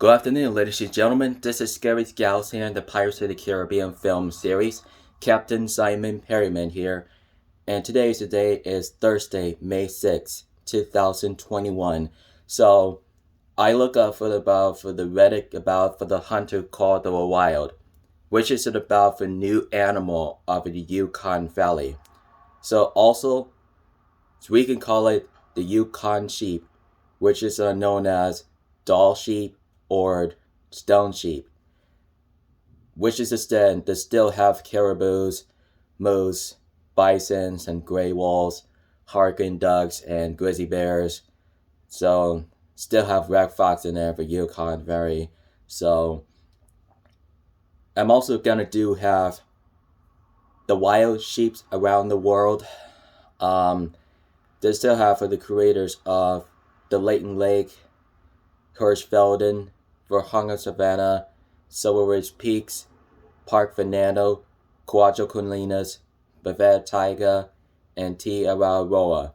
Good afternoon, ladies and gentlemen. This is Scary Scouts here in the Pirates of the Caribbean film series. Captain Simon Perryman here, and today's the day is Thursday, May 6th, 2021. So I look up for the Reddit about for the hunter called the wild, which is about the new animal of the Yukon Valley. So also we can call it the Yukon sheep, which is known as Dall sheep or stone sheep, which is instead they still have caribous, moose, bisons, and gray wolves, harkin ducks, and grizzly bears. So still have red fox in there for Yukon Valley. So I'm also gonna have the wild sheep around the world. They still have for the creators of the Leighton Lake, Hirschfelden, Verhunga Savannah, Silver Ridge Peaks, Park Fernando, Cuatro Colinas, Bavette Taiga, and T. Araroa,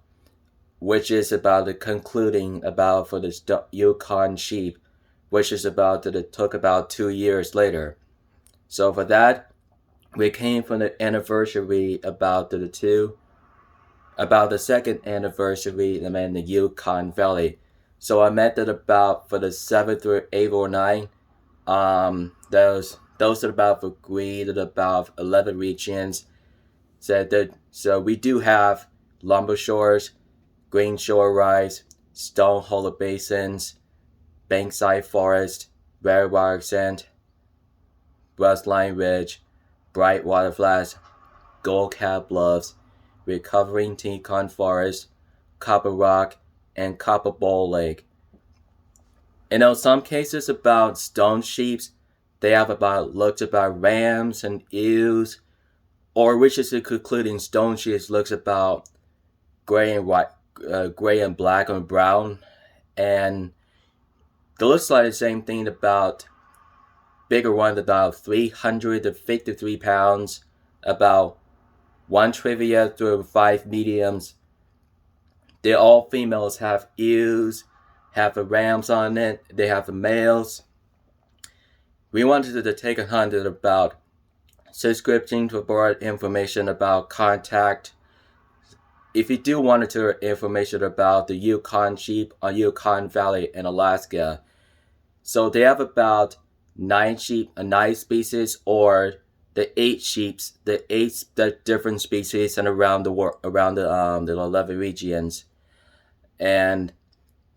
which is about the concluding about for the Yukon sheep, which is about that it took about 2 years later. So for that, we came from the anniversary about the second anniversary in the Yukon Valley. So I meant that about for the 7th or 8th or 9th, those are about agreed at about 11 regions. So we do have Lumber Shores, Green Shore Rise, Stone Hollow Basins, Bankside Forest, Redwater Sand, Westline Ridge, Brightwater Flats, Gold Cap Bluffs, Recovering Yukon Forest, Copper Rock, and Copper Bowl Lake. Some cases about stone sheeps, they have looked about rams and ewes, or which is concluding stone sheeps looks about gray and white, gray and black and brown, and it looks like the same thing about bigger ones about 353 pounds, about 1 trivia through 5 mediums. They all females have ewes, have the rams on it, they have the males. We wanted to take a hunt about subscription to board information about contact. If you do want to information about the Yukon sheep on Yukon Valley in Alaska, so they have about 9 species, or the 8 sheeps, the different species and around the world, around the 11 regions. And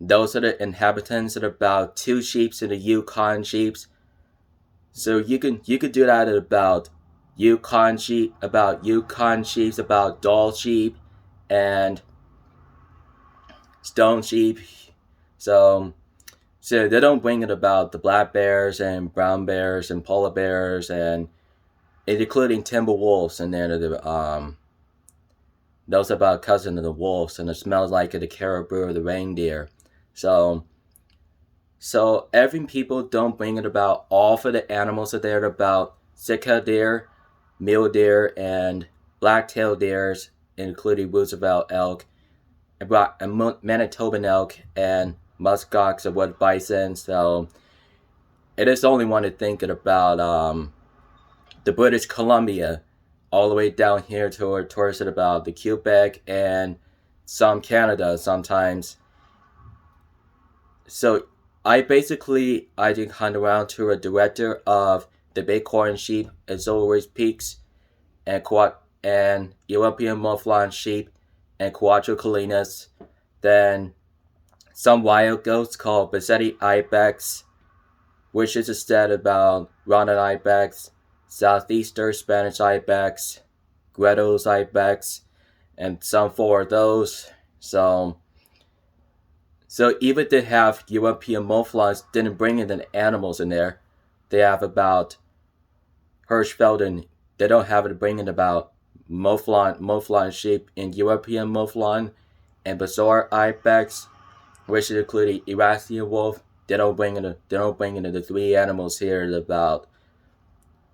those are the inhabitants of about 2 sheeps in the Yukon sheeps. So you could do that at about Yukon sheep, about Dall sheep, and stone sheep. So they don't bring it about the black bears and brown bears and polar bears and including timber wolves in there. Those are about cousin of the wolves, and it smells like the caribou or the reindeer. So every people don't bring it about all for the animals that they're about Sitka deer, mule deer, and black-tailed deers, including Roosevelt elk, and Manitoban elk, and muskox and wood bison. So it is only one to think about the British Columbia, all the way down here towards it about the Quebec and some Canada sometimes. So I did hunt around to a director of the Bighorn sheep at Silver Ridge Peaks and European Mouflon sheep and Cuatro Colinas. Then some wild goats called Bassetti ibex, which is instead about Ronald ibex, Southeastern Spanish ibex, Gretel's ibex, and some 4 of those. So even they have European mouflons, didn't bring in the animals in there. They have about Hirschfelden. They don't have it bringing about mouflon sheep in European mouflon, and Bazaar ibex, which is including Eurasian wolf. They don't bring in the 3 animals here that about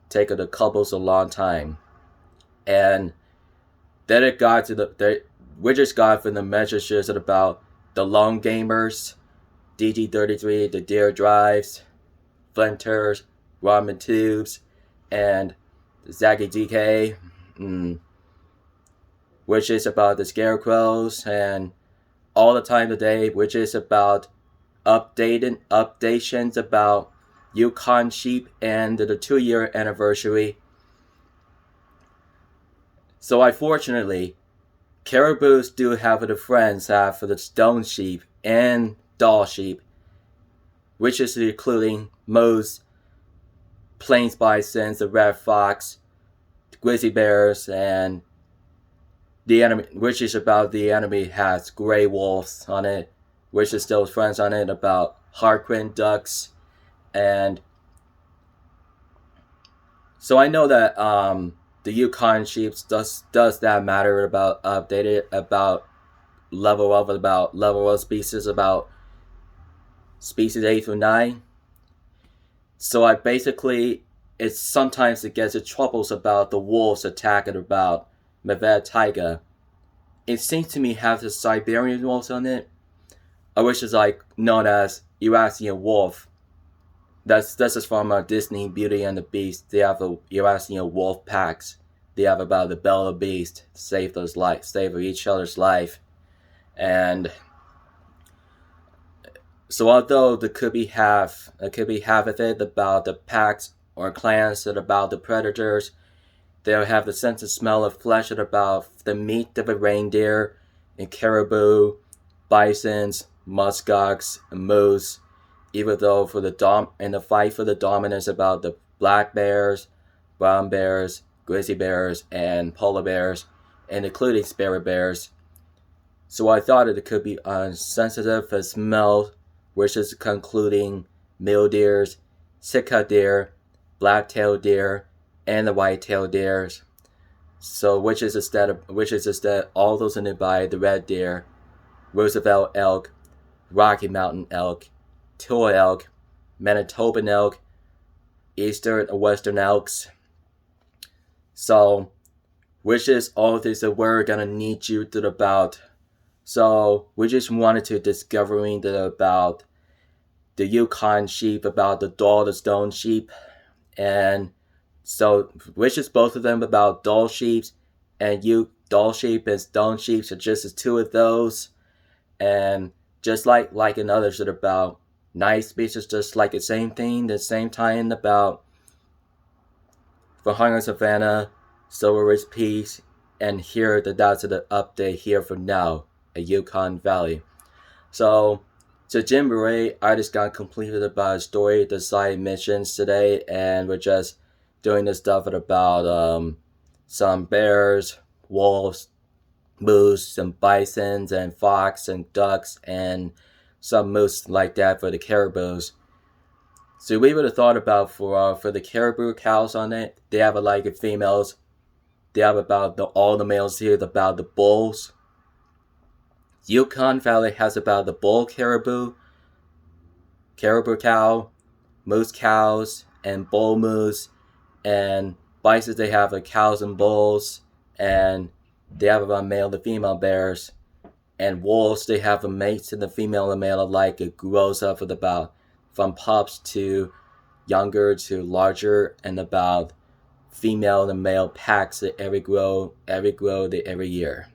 take the couples a long time. And then it got to we just got from the measures at about the long gamers, DG33, the deer drives, flinters, ramen tubes, and Zaggy DK, which is about the scarecrows, and all the time today, which is about updations about Yukon sheep and the 2-year anniversary. So unfortunately, caribous do have the friends have for the stone sheep and Dall sheep, which is including most plains bisons, the red fox, the grizzly bears, and the enemy, which is about the enemy has gray wolves on it, which is those friends on it about harlequin ducks. And so I know that the Yukon sheep does that matter about updated about level of species about species 8 through 9. So I basically it's sometimes it gets in troubles about the wolves attacking about Mavet taiga. It seems to me have the Siberian wolves on it, which is like known as Eurasian wolf. This is from Disney Beauty and the Beast. They have the Eurasian wolf packs. They have about the Bella Beast save each other's life, and so although there could be half of it about the packs or clans and about the predators, they'll have the sense and smell of flesh and about the meat of a reindeer and caribou, bisons, muskox, and moose. Even though for the fight for the dominance about the black bears, brown bears, grizzly bears, and polar bears, and including spirit bears. So I thought it could be sensitive for smell, which is concluding mule deers, Sitka deer, black-tailed deer, and the white-tailed deers. So which is instead all those in it by the red deer, Roosevelt elk, Rocky Mountain elk, Tour elk, Manitoban elk, eastern and western elks. So, which is all this that we're gonna need you to about. So we just wanted to discovering about the Yukon sheep, about the Dall, the stone sheep, and so which is both of them about Dall sheep, and Dall sheep and stone sheep are just as two of those, and just like in others that are about nice species, just like the same thing, the same time about for Hunger Savannah, Silver Ridge Peaks, and here that's the update here for now at Yukon Valley. So Jim Beret, I just got completed about a story, the side missions today, and we're just doing this stuff about some bears, wolves, moose, and bisons, and fox, and ducks, and some moose like that for the caribous. So we would have thought about for the caribou cows on it, they have like females. They have about all the males here about the bulls. Yukon Valley has about the bull caribou cow, moose cows, and bull moose, and bisons they have the cows and bulls, and they have about male to female bears, and wolves they have a mate and the female and male alike. It grows up with about from pups to younger to larger, and about female and male packs that every year.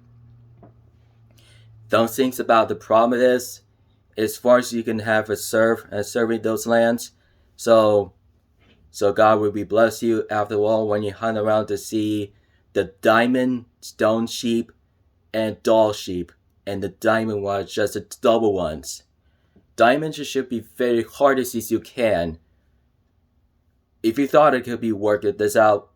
Those things about the problem is, as far as you can have serving those lands, so God will be bless you after all when you hunt around to see the diamond stone sheep and Dall sheep, and the diamond ones just the double ones. Diamonds should be very hard as you can. If you thought it could be worked this out,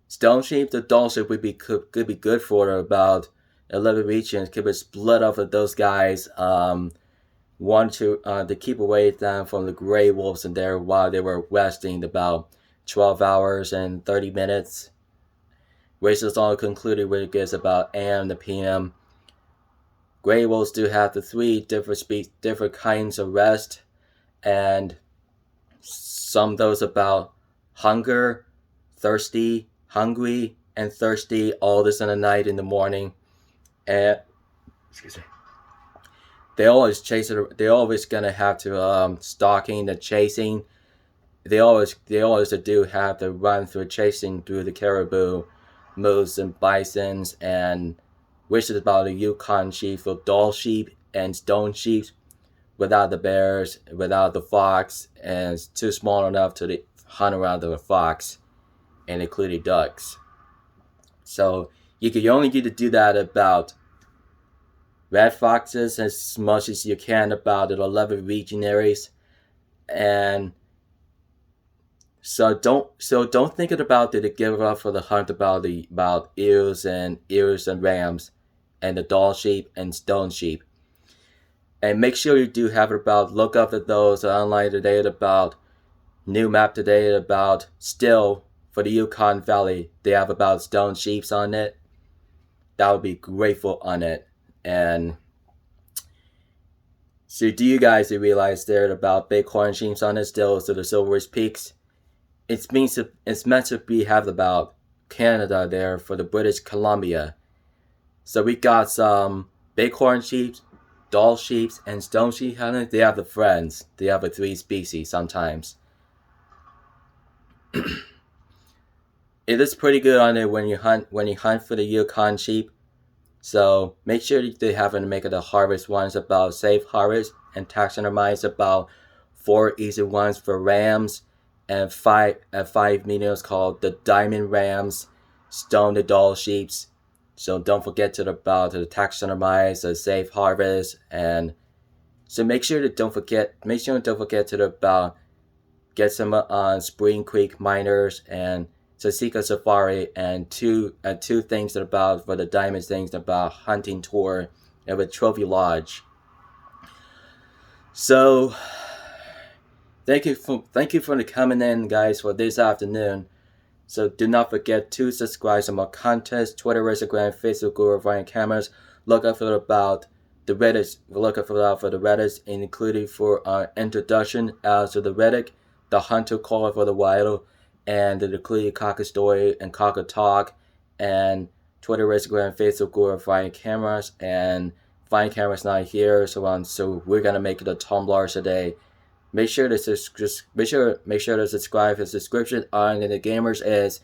stone sheep, the Dall sheep could be good for about 11 regions. Could be split up of those guys. Want to keep away them from the gray wolves in there while they were resting about 12 hours and 30 minutes. Races all concluded with it gives about AM to PM. Gray wolves do have the 3 different kinds of rest, and some those about hunger, thirsty, hungry, and thirsty, all this in the night, in the morning, and excuse me. they always chase it. They always gonna have to stalking and chasing. They always do have to run through chasing through the caribou, moose and bisons, and which is about the Yukon sheep or Dall sheep and stone sheep without the bears, without the fox, and it's too small enough to hunt around the fox, and including ducks. So you can only get to do that about red foxes as much as you can about the 11 region areas, and don't think about it to give up for the hunt about eels and rams, and the Dall sheep and stone sheep. And make sure you do have it about look up at those online today about new map today about still for the Yukon Valley. They have about stone sheeps on it. That would be grateful on it. And so do you guys realize there about bighorn sheeps on it still to the Silver's Peaks? It's meant to be have about Canada there for the British Columbia. So we got some bighorn sheep, Dall sheep, and stone sheep on it. They have the friends. They have the three species sometimes. It is pretty good on it when you hunt for the Yukon sheep. So make sure they have to make the harvest ones about safe harvest and taxonomize about 4 easy ones for rams and five mediums called the diamond rams, stone the Dall sheeps. So don't forget to about the taxonomize the safe harvest, and so make sure don't forget to about get some on Spring Creek Miners and Sasika Safari, and two things about for the diamond things about hunting tour and with Trophy Lodge. So thank you for coming in, guys, for this afternoon. So do not forget to subscribe to more contests, Twitter, Instagram, Facebook, Google, Ryan Cameras. Look out for about the Reddit. Look out for the Reddit, including for our introduction as to the Reddit, the Hunter Call for the Wild, and the including Cocker Story and Cocker Talk, and Twitter, Instagram, Facebook, Google, Ryan Cameras, and Ryan Cameras not here, so we're gonna make it a Tumblr today. Make sure to subscribe. The subscription on the gamers is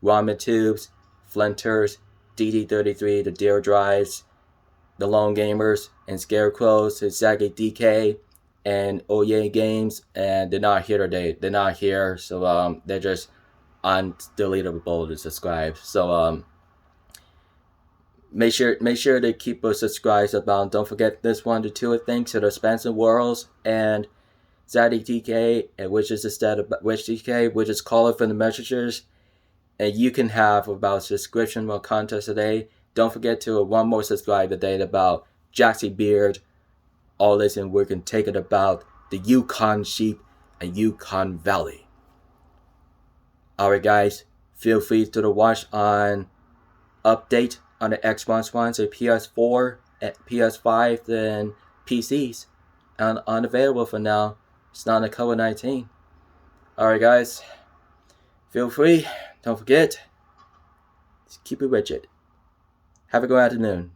Ramen Tubes, Flinters, DD33, the Deer Drives, the Lone Gamers, and Scarecrows, exactly DK, and Oye Games, and they're not here today. They're not here, so they're just undeletable to subscribe. So make sure to keep us subscribed. About don't forget this 1 to 2 things to the Spencer Worlds and Zaddy DK, which is called for the messengers, and you can have about subscription or contest today. Don't forget to one more subscribe today about Jaxie Beard. All this, and we can take it about the Yukon sheep and Yukon Valley. Alright, guys, feel free to watch on update on the Xbox One, so PS4, PS5, and PCs, and unavailable for now. It's not a COVID-19. Alright, guys. Feel free. Don't forget. Keep it rigid. Have a good afternoon.